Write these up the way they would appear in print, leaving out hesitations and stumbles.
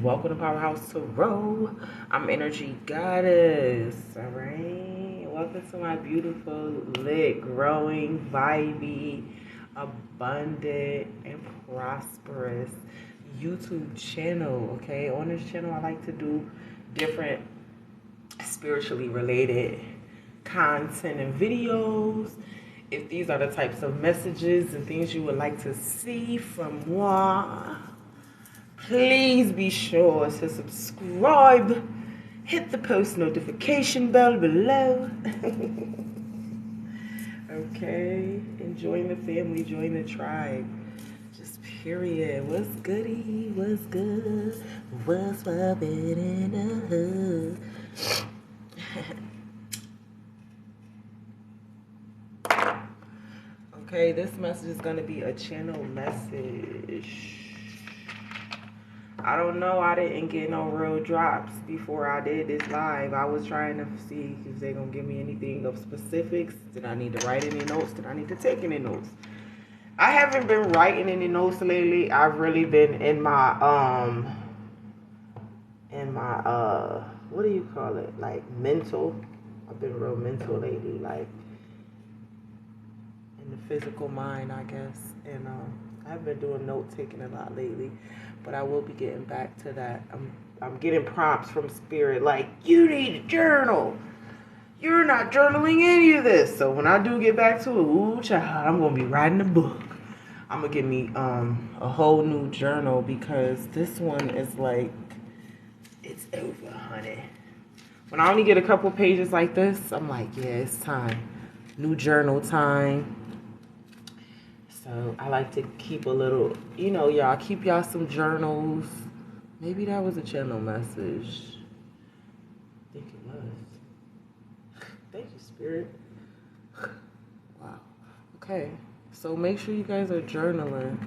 Welcome to Powerhouse Tarot. I'm Energy Goddess. Alright. Welcome to my beautiful, lit, growing, vibey, abundant, and prosperous YouTube channel. Okay. On this channel, I like to do different spiritually related content and videos. If these are the types of messages and things you would like to see from moi, please be sure to subscribe. Hit the post notification bell below. Okay? And join the family, join the tribe. Just period. What's goody? What's good? What's poppin' in the hood? Okay, this message is going to be a channel message. I don't know. I didn't get no real drops before I did this live. I was trying to see if they're going to give me anything of specifics. Did I need to write any notes? Did I need to take any notes? I haven't been writing any notes lately. I've really been in my, what do you call it? Like mental. I've been real mental lately. Like, in the physical mind, I guess. And I've been doing note taking a lot lately, but I will be getting back to that. I'm getting prompts from spirit like, you need to journal. You're not journaling any of this. So when I do get back to it, ooh child, I'm gonna be writing a book. I'm gonna get me a whole new journal because this one is like, it's over, honey. When I only get a couple pages like this, I'm like, yeah, it's time. New journal time. So I like to keep a little, you know, y'all, keep y'all some journals. Maybe that was a channel message. I think it was. Thank you, Spirit. Wow. Okay. So make sure you guys are journaling.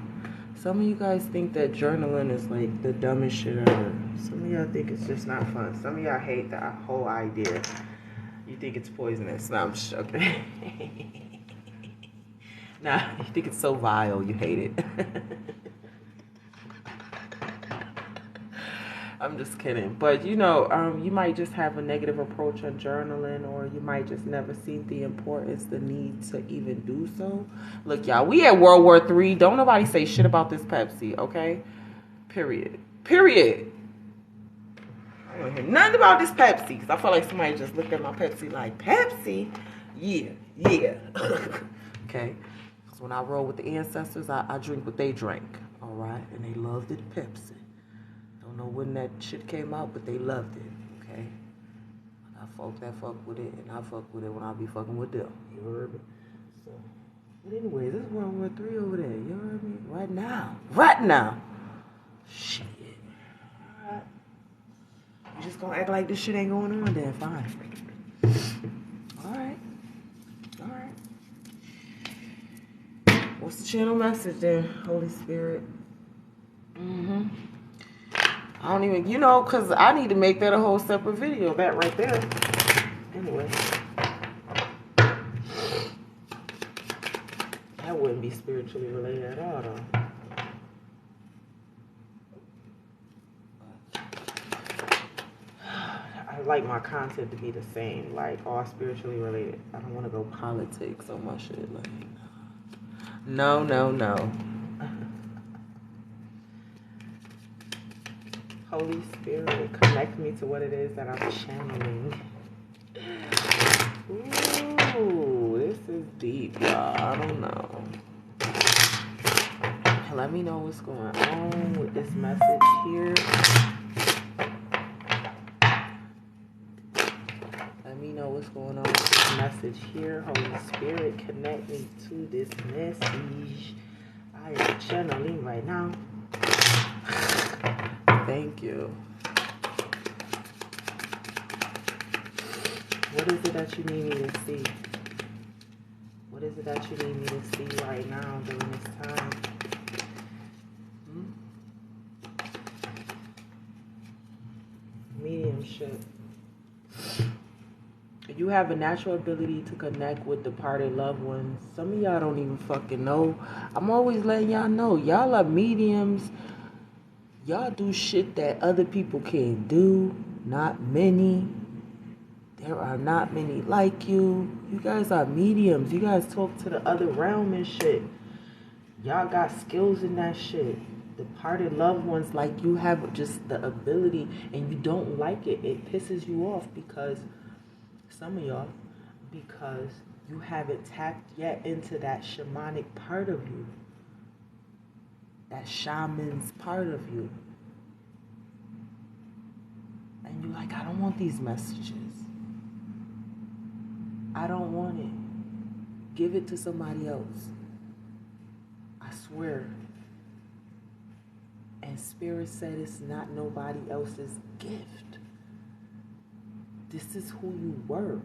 Some of you guys think that journaling is like the dumbest shit ever. Some of y'all think it's just not fun. Some of y'all hate that whole idea. You think it's poisonous. No, I'm just joking. Nah, you think it's so vile, you hate it. I'm just kidding. But, you know, you might just have a negative approach on journaling, or you might just never see the importance, the need to even do so. Look, y'all, we at World War III. Don't nobody say shit about this Pepsi, okay? Period. Period. I don't hear nothing about this Pepsi, because I feel like somebody just looked at my Pepsi like, Pepsi? Yeah, yeah. Okay? When I roll with the ancestors, I drink what they drank, all right? And they loved it, Pepsi. Don't know when that shit came out, but they loved it, okay? I folk that fuck with it, and I fuck with it when I be fucking with them. You heard me? So, but anyways, this is World War III over there. You heard me? Right now. Right now. Shit. All right. You just gonna act like this shit ain't going on then? Fine. All right. All right. What's the channel message then, Holy Spirit? I don't even, you know, because I need to make that a whole separate video, that right there. Anyway. That wouldn't be spiritually related at all, though. I like my content to be the same, like all spiritually related. I don't want to go politics on my shit, like, no, no, no. Holy Spirit, connect me to what it is that I'm channeling. Ooh, this is deep, y'all. I don't know. Let me know what's going on with this message here. Let me know what's going on with this message here. Holy Spirit, connect me to this message. I am channeling right now. Thank you. What is it that you need me to see? What is it that you need me to see right now during this time? Mediumship. You have a natural ability to connect with departed loved ones. Some of y'all don't even fucking know. I'm always letting y'all know. Y'all are mediums. Y'all do shit that other people can't do. Not many. There are not many like you. You guys are mediums. You guys talk to the other realm and shit. Y'all got skills in that shit. Departed loved ones, like, you have just the ability and you don't like it. It pisses you off because some of y'all, because you haven't tapped yet into that shamanic part of you. That shaman's part of you. And you're like, I don't want these messages. I don't want it. Give it to somebody else. I swear. And Spirit said it's not nobody else's gift. This is who you were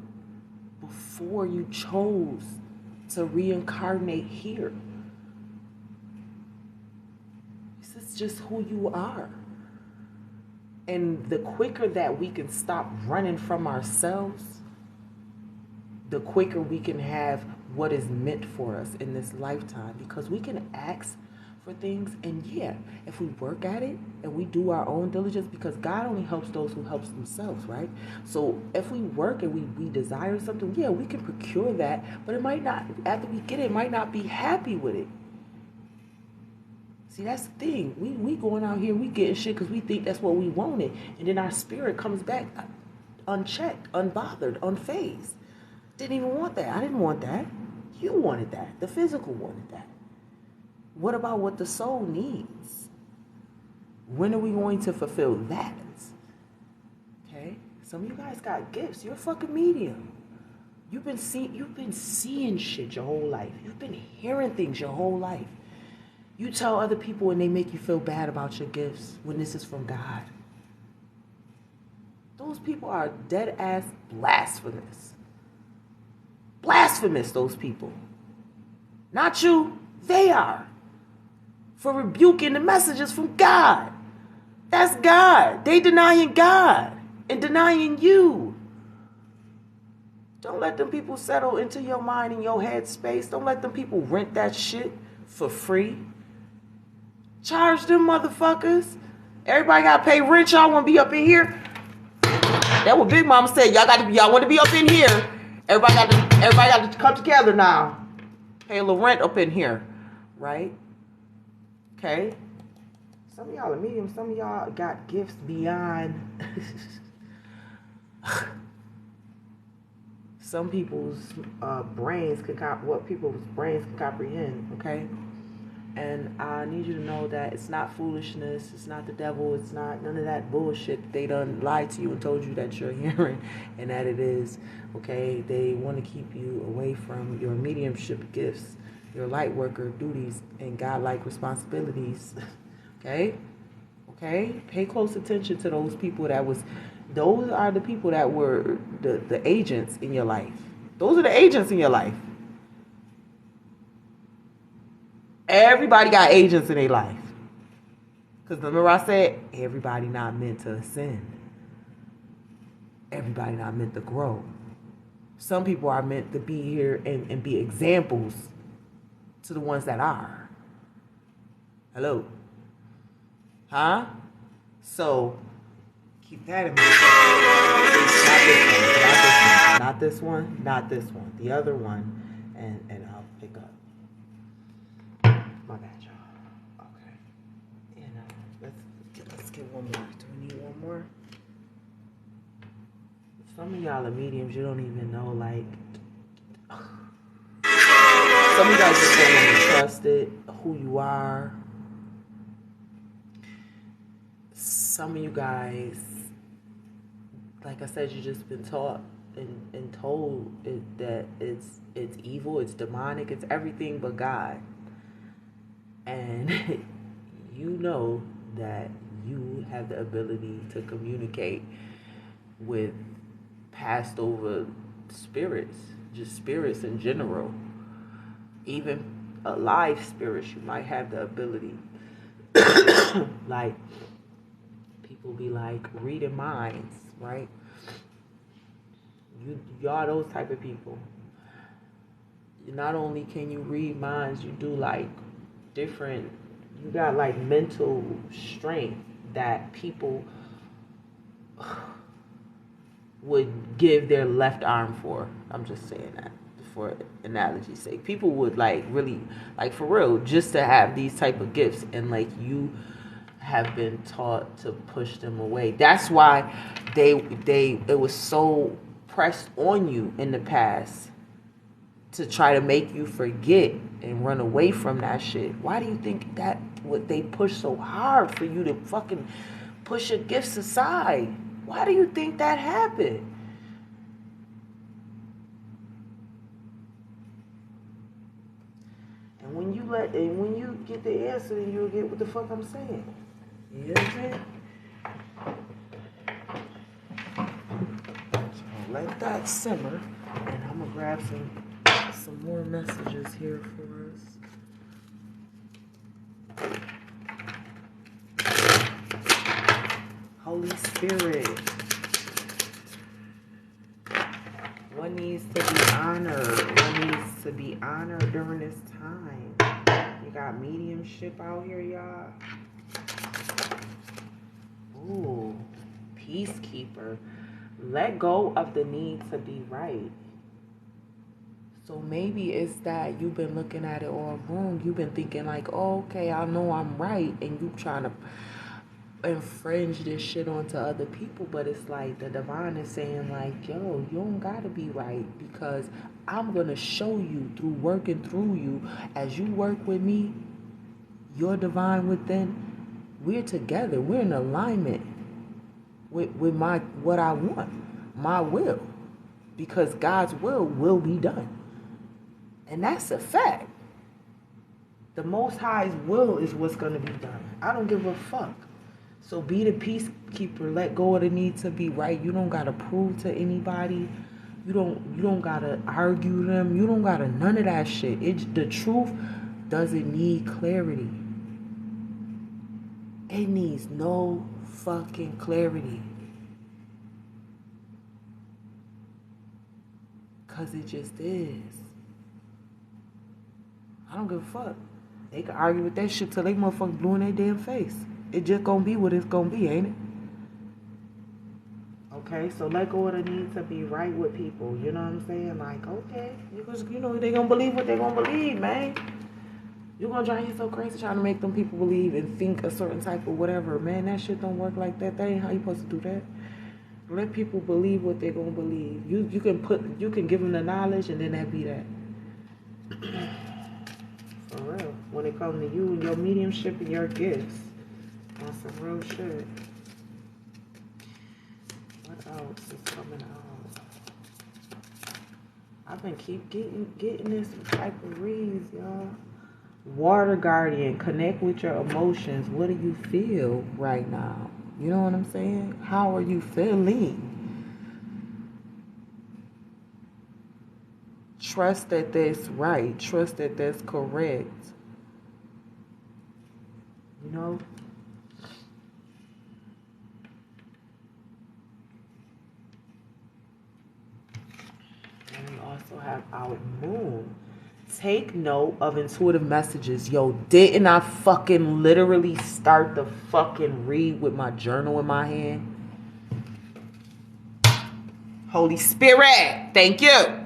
before you chose to reincarnate here. This is just who you are. And the quicker that we can stop running from ourselves, the quicker we can have what is meant for us in this lifetime. Because we can ask for things, and yeah, if we work at it and we do our own diligence, because God only helps those who helps themselves, right? So if we work and we desire something, yeah, we can procure that, but it might not, after we get it, might not be happy with it. See, that's the thing. We going out here, we getting shit because we think that's what we wanted, and then our spirit comes back unchecked, unbothered, unfazed. Didn't even want that. I didn't want that. You wanted that. The physical wanted that. What about what the soul needs? When are we going to fulfill that? Okay? Some of you guys got gifts. You're a fucking medium. You've been seeing shit your whole life. You've been hearing things your whole life. You tell other people and they make you feel bad about your gifts when this is from God. Those people are dead ass blasphemous. Blasphemous, those people. Not you, they are. For rebuking the messages from God. That's God. They denying God and denying you. Don't let them people settle into your mind and your head space. Don't let them people rent that shit for free. Charge them motherfuckers. Everybody gotta pay rent. Y'all wanna be up in here? That's what Big Mama said. Y'all want to be up in here. Everybody got to come together now. Pay a little rent up in here, right? Okay. Some of y'all are mediums. Some of y'all got gifts beyond. Some people's brains can comprehend. Okay. And I need you to know that it's not foolishness, it's not the devil, it's not none of that bullshit they done lied to you and told you that you're hearing and that it is, okay? They want to keep you away from your mediumship gifts, your light worker duties, and God-like responsibilities, okay? Okay? Pay close attention to those people those are the people that were the agents in your life. Those are the agents in your life. Everybody got agents in their life. Because remember I said, everybody not meant to ascend. Everybody not meant to grow. Some people are meant to be here and be examples to the ones that are. Hello? Huh? So, keep that in mind. Not this one. Not this one. The other one. And I'll pick up. My bad, y'all. Okay. And let's get one more. Do we need one more? Some of y'all are mediums. You don't even know, like. Some of you guys just don't want to trust it, who you are. Some of you guys, like I said, you just been taught and told that it's evil, it's demonic, it's everything but God. And you know that you have the ability to communicate with passed over spirits, just spirits in general. Even alive spirits, you might have the ability. Like, people be like, reading minds, right? Y'all those type of people. Not only can you read minds, you do like different, you got like mental strength that people would give their left arm for. I'm just saying that for analogy's sake. People would like really, like for real, just to have these type of gifts, and like you have been taught to push them away. That's why it was so pressed on you in the past to try to make you forget and run away from that shit. Why do you think that what they push so hard for you to fucking push your gifts aside? Why do you think that happened? And when you get the answer, then you'll get what the fuck I'm saying. You know what I'm saying? So let that simmer, and I'm gonna grab some more messages here for us. Holy Spirit, what needs to be honored? What needs to be honored during this time? You got mediumship out here, y'all. Ooh, peacekeeper. Let go of the need to be right. So maybe it's that you've been looking at it all wrong. You've been thinking like, oh, okay, I know I'm right, and you trying to infringe this shit onto other people. But it's like the divine is saying like, yo, you don't gotta be right, because I'm gonna show you through working through you. As you work with me, your divine within, we're together. We're in alignment with what I want, my will, because God's will be done. And that's a fact. The Most High's will is what's going to be done. I don't give a fuck. So be the peacekeeper. Let go of the need to be right. You don't got to prove to anybody. You don't got to argue them. You don't got to none of that shit. The truth doesn't need clarity. It needs no fucking clarity. Because it just is. I don't give a fuck. They can argue with that shit till they motherfucking blue in their damn face. It just gonna be what it's gonna be, ain't it? Okay, so let go of the need to be right with people. You know what I'm saying? Like, okay, you know, they gonna believe what they gonna believe, man. You're gonna drive yourself crazy trying to make them people believe and think a certain type of whatever. Man, that shit don't work like that. That ain't how you supposed to do that. Let people believe what they're gonna believe. You can give them the knowledge, and then that be that. For real. When it comes to you and your mediumship and your gifts, on some real shit. What else is coming out? I've been getting this type of reads, y'all. Water guardian, connect with your emotions. What do you feel right now? You know what I'm saying? How are you feeling? Trust that that's right. Trust that that's correct. You know? And we also have our moon. Take note of intuitive messages. Yo, didn't I fucking literally start the fucking read with my journal in my hand? Holy Spirit, thank you.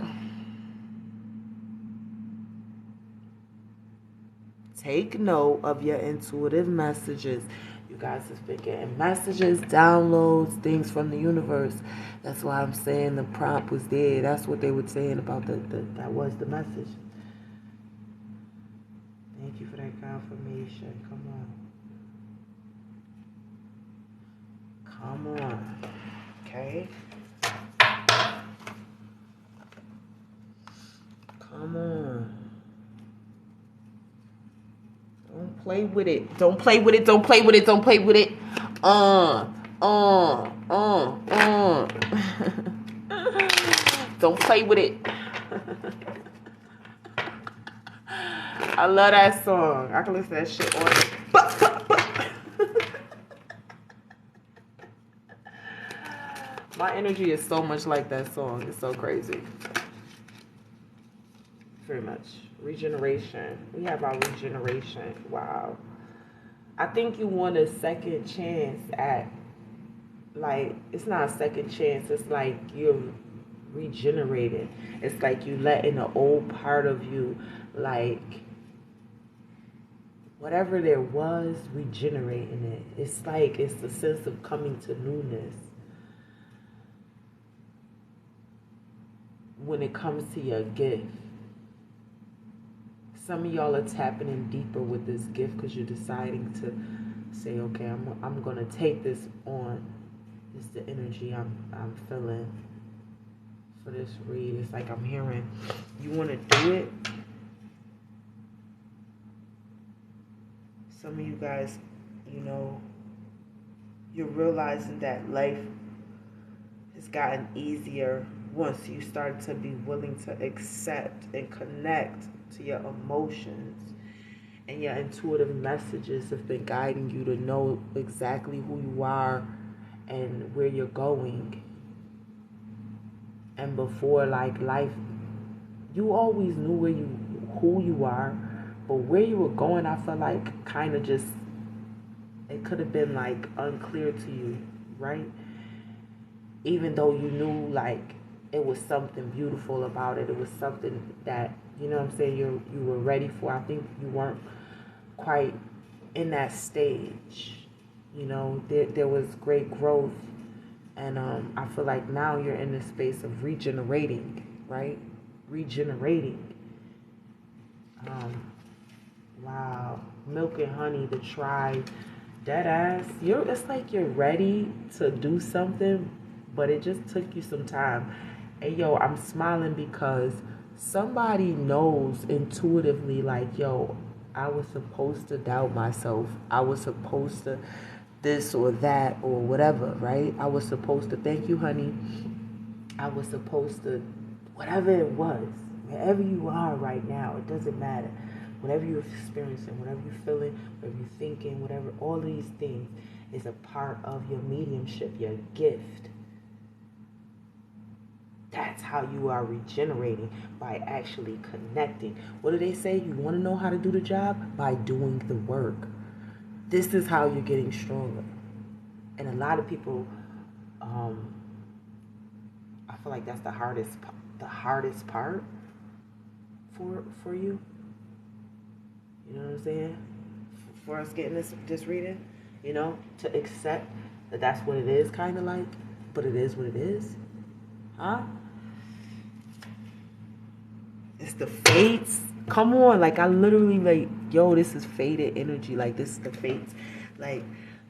Take note of your intuitive messages. You guys have been getting messages, downloads, things from the universe. That's why I'm saying the prompt was there. That's what they were saying about that was the message. Thank you for that confirmation. Come on. Okay? Come on. Don't play with it. Don't play with it. Don't play with it. Don't play with it. Don't play with it. I love that song. I can listen to that shit all day. My energy is so much like that song. It's so crazy. Very much. Regeneration. We have our regeneration. Wow. I think you want a second chance at, like, it's not a second chance. It's like you're regenerated. It's like you letting the old part of you, like, whatever there was, regenerating it. It's like, it's the sense of coming to newness. When it comes to your gift, some of y'all are tapping in deeper with this gift because you're deciding to say, okay, I'm gonna take this on. It's the energy I'm feeling for this read. It's like I'm hearing you want to do it. Some of you guys, you know, you're realizing that life has gotten easier once you start to be willing to accept and connect to your emotions, and your intuitive messages have been guiding you to know exactly who you are and where you're going. And before, like, life, you always knew who you are, but where you were going, I felt like kind of just, it could have been like unclear to you, right? Even though you knew, like, it was something beautiful about it. It was something that, you know what I'm saying, you were ready for. I think you weren't quite in that stage. You know, there was great growth. And I feel like now you're in the space of regenerating, right? Regenerating. Wow. Milk and honey, the tribe. Dead ass. It's like you're ready to do something, but it just took you some time. And yo, I'm smiling because somebody knows intuitively, like, yo, I was supposed to doubt myself. I was supposed to this or that or whatever, right? I was supposed to, thank you, honey. I was supposed to, whatever it was, wherever you are right now, it doesn't matter. Whatever you're experiencing, whatever you're feeling, whatever you're thinking, whatever, all of these things is a part of your mediumship, your gift. That's how you are regenerating, by actually connecting. What do they say? You want to know how to do the job? By doing the work. This is how you're getting stronger. And a lot of people, I feel like that's the hardest part for you. You know what I'm saying? For us getting this reading, you know, to accept that that's what it is, kind of like, but it is what it is. Huh? It's the fates. Come on, like, I literally, like, yo, this is fated energy. Like, this is the fates. Like,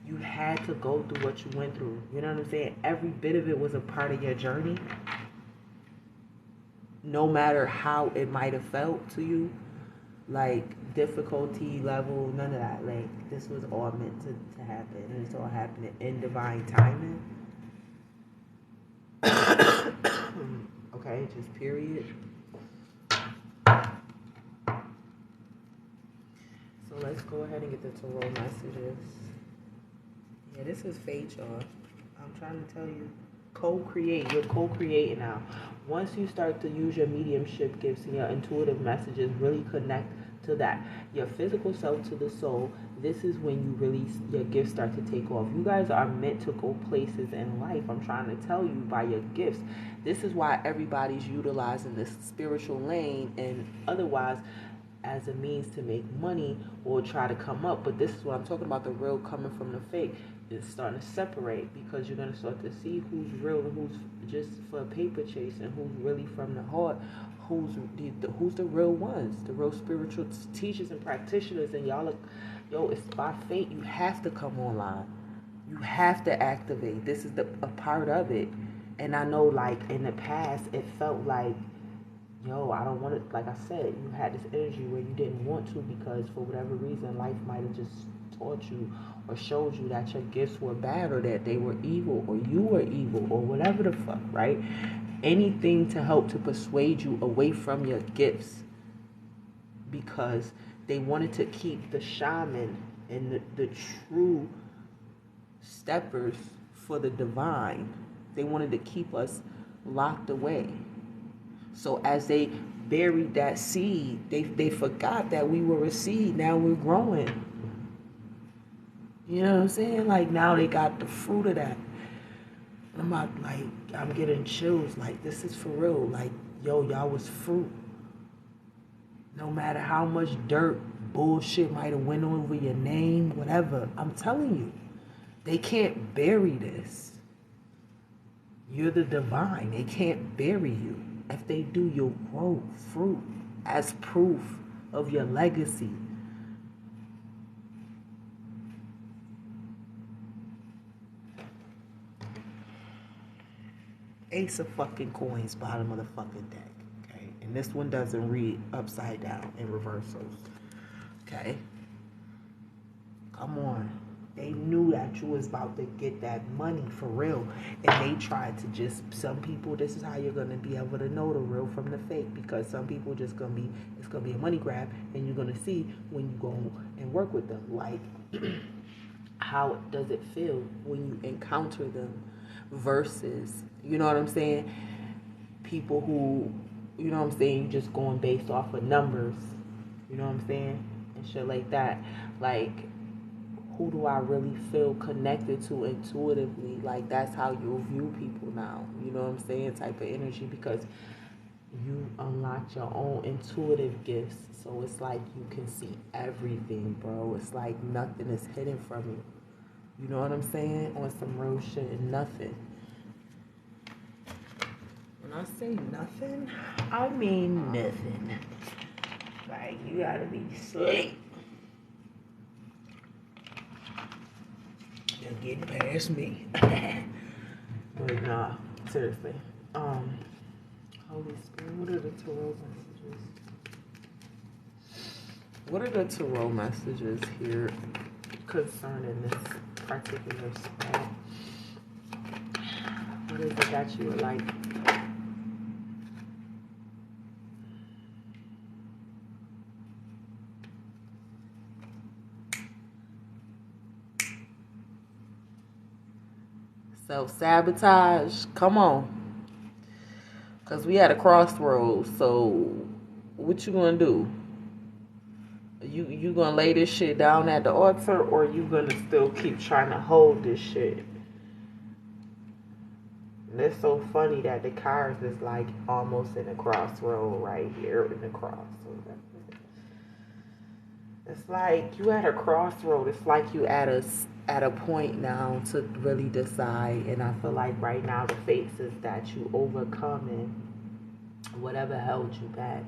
you had to go through what you went through. You know what I'm saying? Every bit of it was a part of your journey. No matter how it might have felt to you, like, difficulty level, none of that. Like, this was all meant to happen, and it's all happening in divine timing. Okay, just period. So let's go ahead and get the tarot messages. Yeah, this is fate, y'all. I'm trying to tell you. Co-create. You're co-creating now. Once you start to use your mediumship gifts and your intuitive messages, really connect to that, your physical self to the soul, this is when you really, your gifts start to take off. You guys are meant to go places in life. I'm trying to tell you, by your gifts. This is why everybody's utilizing this spiritual lane and otherwise as a means to make money or try to come up. But this is what I'm talking about, the real coming from the fake. It's starting to separate, because you're going to start to see who's real and who's just for a paper chase, and who's really from the heart, who's the real ones, the real spiritual teachers and practitioners. And y'all are, yo, it's by fate. You have to come online. You have to activate. This is a part of it. And I know, like, in the past, it felt like, yo, I don't want to, like I said, you had this energy where you didn't want to, because for whatever reason, life might have just taught you or showed you that your gifts were bad, or that they were evil, or you were evil, or whatever the fuck, right? Anything to help to persuade you away from your gifts, because they wanted to keep the shaman and the true steppers for the divine. They wanted to keep us locked away. So as they buried that seed, they forgot that we were a seed. Now we're growing. You know what I'm saying? Like, now they got the fruit of that. I'm not like, I'm getting chills. Like, this is for real. Like, yo, y'all was fruit. No matter how much dirt, bullshit might have went over your name, whatever. I'm telling you, they can't bury this. You're the divine. They can't bury you. If they do, you'll grow fruit as proof of your legacy. Ace of fucking coins, bottom of the fucking deck. Okay, and this one doesn't read upside down in reversals. Okay, come on. They knew that you was about to get that money for real, and they tried to just. Some people, this is how you're gonna be able to know the real from the fake, because some people just gonna be. It's gonna be a money grab, and you're gonna see when you go and work with them. Like, how does it feel when you encounter them? Versus, you know what I'm saying, people who, you know what I'm saying, you just going based off of numbers, you know what I'm saying, and shit like that. Like, who do I really feel connected to intuitively? Like, that's how you view people now, you know what I'm saying, type of energy, because you unlock your own intuitive gifts. So it's like you can see everything, bro. It's like nothing is hidden from you. You know what I'm saying? On some real shit, nothing. When I say nothing, I mean nothing. Like, you gotta be slick to get past me. But nah, seriously. Holy Spirit, what are the tarot messages? What are the tarot messages here concerning this particular spell? What is it that you would like? Self-sabotage, come on. Because we at a crossroads, so what you gonna do? You gonna lay this shit down at the altar, or you gonna still keep trying to hold this shit? And it's so funny that the cards is like almost in a crossroad right here in the cross. It's like you at a crossroad. It's like you at a point now to really decide. And I feel like right now the fates is that you overcoming whatever held you back.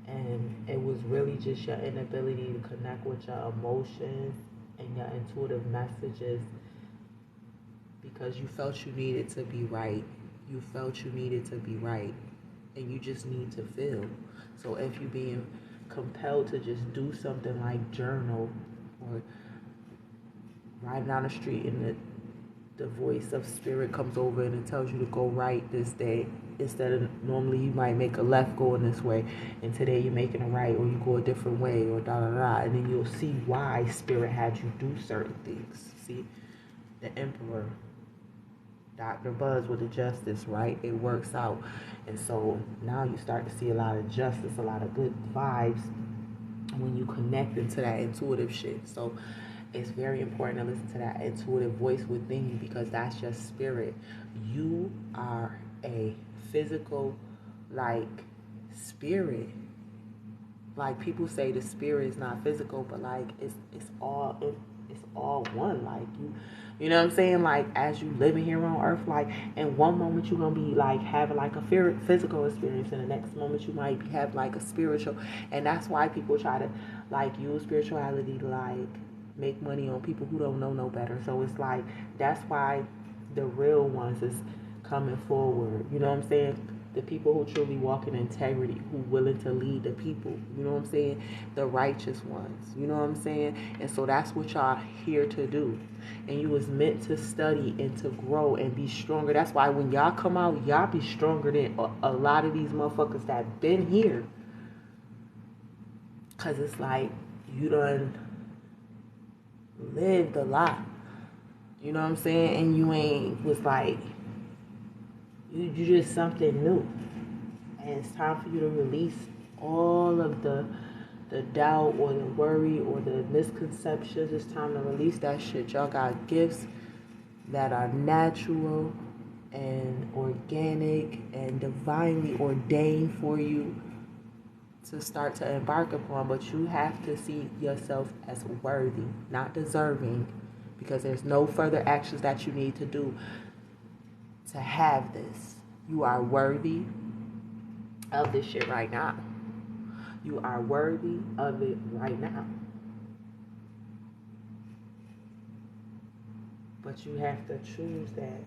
And it was really just your inability to connect with your emotions and your intuitive messages, because you felt you needed to be right. You felt you needed to be right. And you just need to feel. So if you're being compelled to just do something like journal or riding down the street and the voice of spirit comes over and it tells you to go right this day, instead of normally you might make a left going this way, and today you're making a right, or you go a different way, or da da da, and then you'll see why spirit had you do certain things. See, the Emperor, Dr. Buzz with the justice, right? It works out. And so now you start to see a lot of justice, a lot of good vibes when you connect into that intuitive shit. So it's very important to listen to that intuitive voice within you, because that's your spirit. You are a physical, like, spirit. Like, people say the spirit is not physical, but like it's all one. Like, you know what I'm saying? Like, as you living here on earth, like, in one moment you're gonna be like having like a physical experience, and the next moment you might have like a spiritual. And that's why people try to like use spirituality to like make money on people who don't know no better. So it's like, that's why the real ones is coming forward. You know what I'm saying? The people who truly walk in integrity, who willing to lead the people, you know what I'm saying? The righteous ones, you know what I'm saying? And so that's what y'all here to do. And you was meant to study and to grow and be stronger. That's why when y'all come out, y'all be stronger than a lot of these motherfuckers that been here. Because it's like, you done lived a lot. You know what I'm saying? And you ain't was like, you just something new. And it's time for you to release all of the the doubt or the worry or the misconceptions. It's time to release that shit. Y'all got gifts that are natural and organic and divinely ordained for you to start to embark upon, but you have to see yourself as worthy, not deserving, because there's no further actions that you need to do to have this. You are worthy of this shit right now. You are worthy of it right now. But you have to choose that,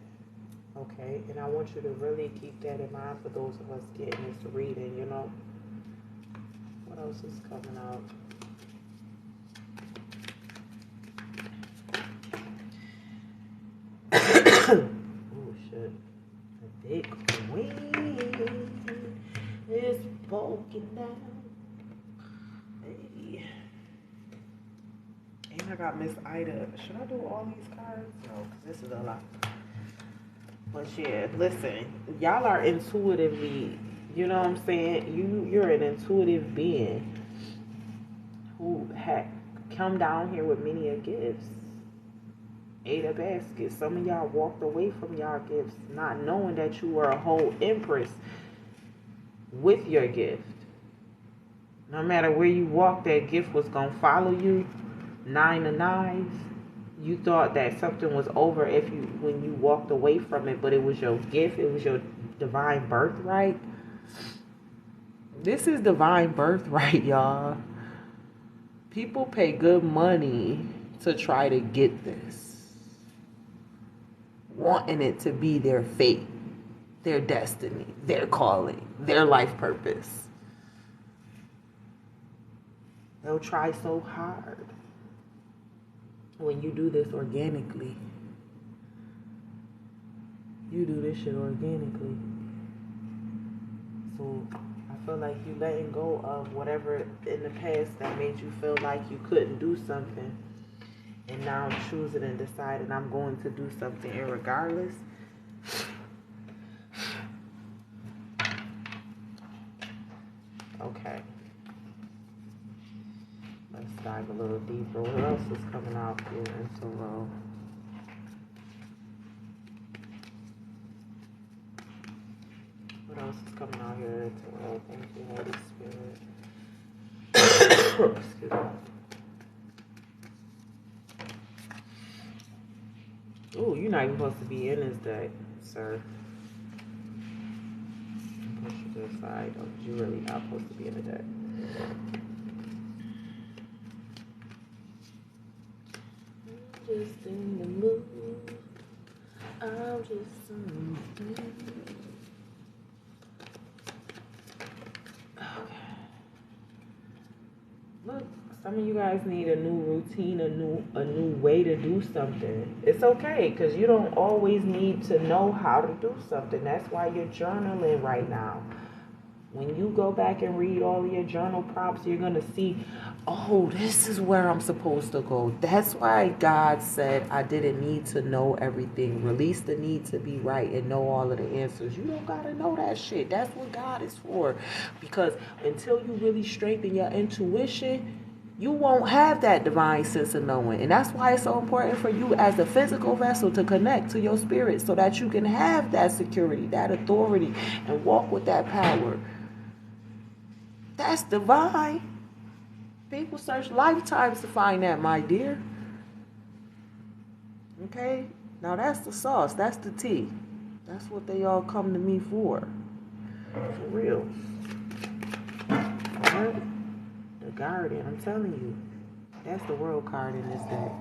okay? And I want you to really keep that in mind for those of us getting this reading, you know? What else is coming out? Oh, shit. The big queen is broken down. Hey. And I got Miss Ida. Should I do all these cards? No, because this is a lot. But yeah, listen. Y'all are intuitively, you know what I'm saying? You're an intuitive being who had come down here with many a gifts. Ate a basket. Some of y'all walked away from y'all gifts not knowing that you were a whole empress with your gift. No matter where you walked, that gift was going to follow you. 9 of Knives. You thought that something was over when you walked away from it, but it was your gift. It was your divine birthright. This is divine birthright, y'all. People pay good money to try to get this. Wanting it to be their fate, their destiny, their calling, their life purpose. They'll try so hard. When you do this organically, you do this shit organically. So I feel like you letting go of whatever in the past that made you feel like you couldn't do something. And now I'm choosing and deciding I'm going to do something irregardless. Okay. Let's dive a little deeper. What else is coming out here in Tarot? What else is coming out here in Tarot? Thank you, Holy Spirit. Excuse me. Oh, you're not even supposed to be in this deck, sir. Push you to the side. Oh, you're really not supposed to be in the deck. I'm just in the mood. I'm just in the mood. Okay. Look. Some of you guys need a new routine, a new way to do something. It's okay, because you don't always need to know how to do something. That's why you're journaling right now. When you go back and read all of your journal prompts, you're going to see, oh, this is where I'm supposed to go. That's why God said I didn't need to know everything. Release the need to be right and know all of the answers. You don't got to know that shit. That's what God is for. Because until you really strengthen your intuition, you won't have that divine sense of knowing. And that's why it's so important for you as a physical vessel to connect to your spirit so that you can have that security, that authority, and walk with that power. That's divine. People search lifetimes to find that, my dear. Okay? Now that's the sauce. That's the tea. That's what they all come to me for. For real. Alright? The Guardian, I'm telling you. That's the World card in this deck.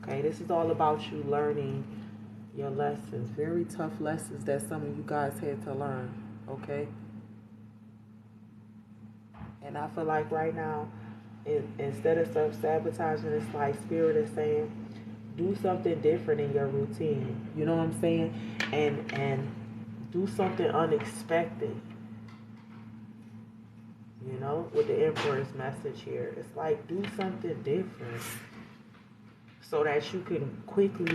Okay, this is all about you learning your lessons. Very tough lessons that some of you guys had to learn. Okay? And I feel like right now, instead of self-sabotaging, it's like Spirit is saying, do something different in your routine. You know what I'm saying? And do something unexpected. You know, with the Emperor's message here. It's like, do something different so that you can quickly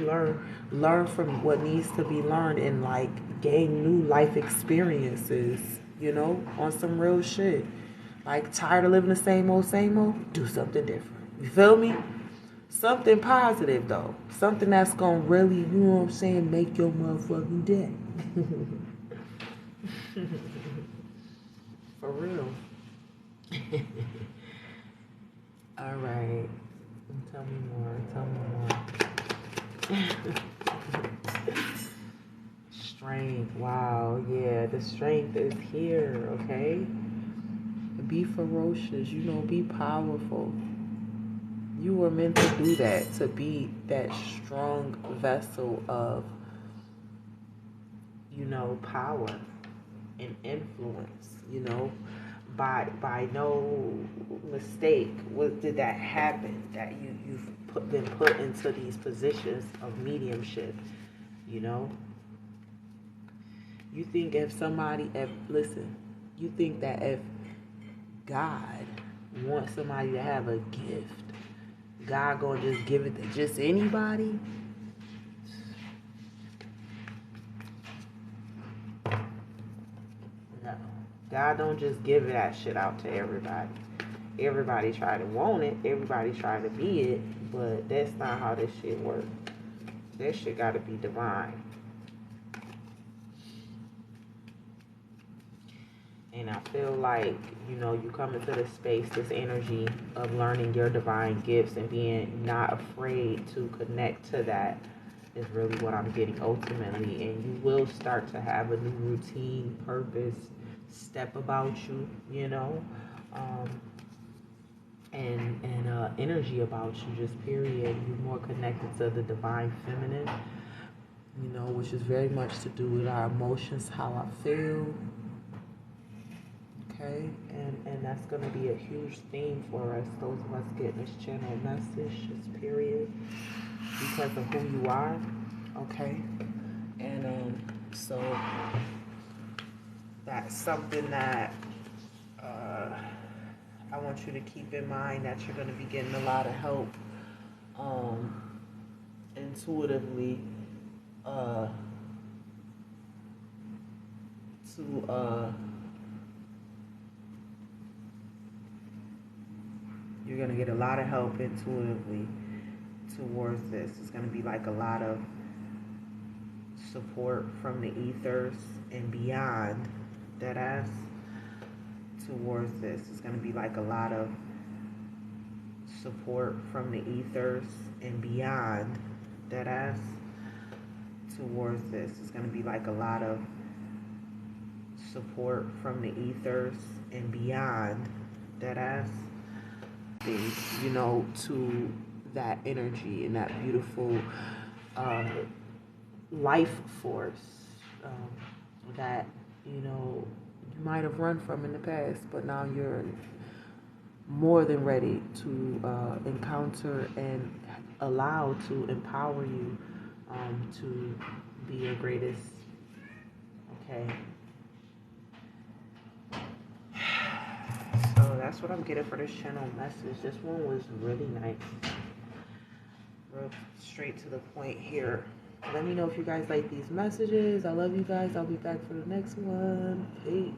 learn from what needs to be learned and like gain new life experiences, you know, on some real shit. Like, tired of living the same old, do something different. You feel me? Something positive, though. Something that's gonna really, you know what I'm saying, make your motherfucking day. For real. All right. Tell me more. Tell me more. Strength. Wow. Yeah, the strength is here, okay? Be ferocious, you know, be powerful. You were meant to do that, to be that strong vessel of, you know, power and influence, you know. By no mistake did that happen, that you've been put into these positions of mediumship, you know. You think listen, you think that if God wants somebody to have a gift, God gonna just give it to just anybody? No. God don't just give that shit out to everybody. Everybody try to want it, everybody try to be it, but that's not how this shit works. That shit gotta be divine. And I feel like, you know, you come into this space, this energy of learning your divine gifts and being not afraid to connect to that is really what I'm getting ultimately. And you will start to have a new routine, purpose, step about you, you know, and energy about you, just period. You're more connected to the divine feminine, you know, which is very much to do with our emotions, how I feel. Okay, and that's going to be a huge theme for us, those of us getting this channel message, just period, because of who you are, okay? And so that's something that I want you to keep in mind, that you're going to be getting a lot of help intuitively you're going to get a lot of help intuitively towards this. It's going to be like a lot of support from the ethers and beyond, that ass, towards this. It's going to be like a lot of support from the ethers and beyond, that ass, towards this. It's going to be like a lot of support from the ethers and beyond, that ass, you know, to that energy and that beautiful life force that, you know, you might have run from in the past, but now you're more than ready to encounter and allow to empower you to be your greatest, okay? So that's what I'm getting for this channel message. This one was really nice. Real straight to the point here. Let me know if you guys like these messages. I love you guys. I'll be back for the next one. Peace.